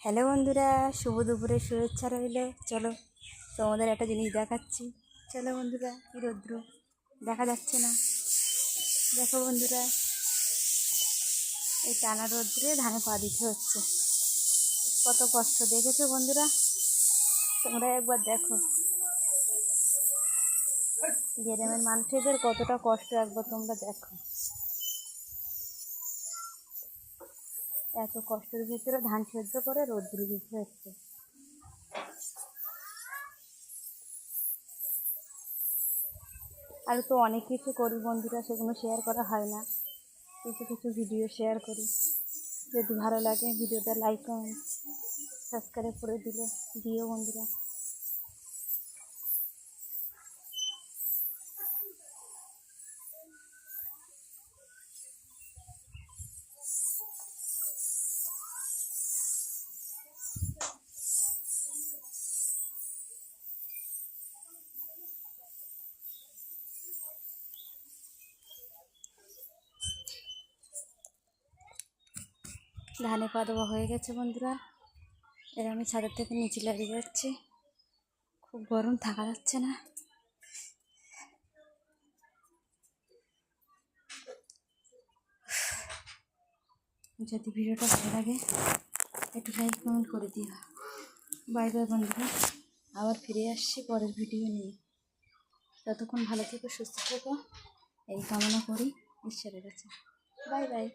Hello বন্ধুরা, শুভ দুপুরের শুভেচ্ছা রইল। চলো তোমাদের একটা জিনিস দেখাচ্ছি। চলো বন্ধুরা, কি রৌদ্র দেখা যাচ্ছে না? দেখো বন্ধুরা, এই টানা রৌদ্রে ধানে পা দিতে হচ্ছে। কত কষ্ট দেখেছো বন্ধুরা? তোমরা একবার দেখো গ্রামের মানুষদের কতটা কষ্ট, একবার তোমরা দেখো। এত কষ্টের ভিতরে ধান সেদ্ধ করে রৌদ্র দিতে হচ্ছে। আর তো অনেক কিছু করি বন্ধুরা, সেগুলো শেয়ার করা হয় না। কিছু কিছু ভিডিও শেয়ার করি। যদি ভালো লাগে ভিডিওটা লাইক কমেন্ট সাবস্ক্রাইব করে দিও বন্ধুরা। ধানে পা দেওয়া হয়ে গেছে বন্ধুরা। এর আমি ছাদের থেকে নিচে লাগিয়ে যাচ্ছি। খুব গরম, থাকা যাচ্ছে না। যদি ভিডিওটা ভালো লাগে একটু লাইক কমেন্ট করে দিও। বাই বাই বন্ধুরা, আবার ফিরে আসছি পরের ভিডিও নিয়ে। ততক্ষণ ভালো থেকো, সুস্থ থেকো, এই কামনা করি ঈশ্বরের কাছে। Bye bye.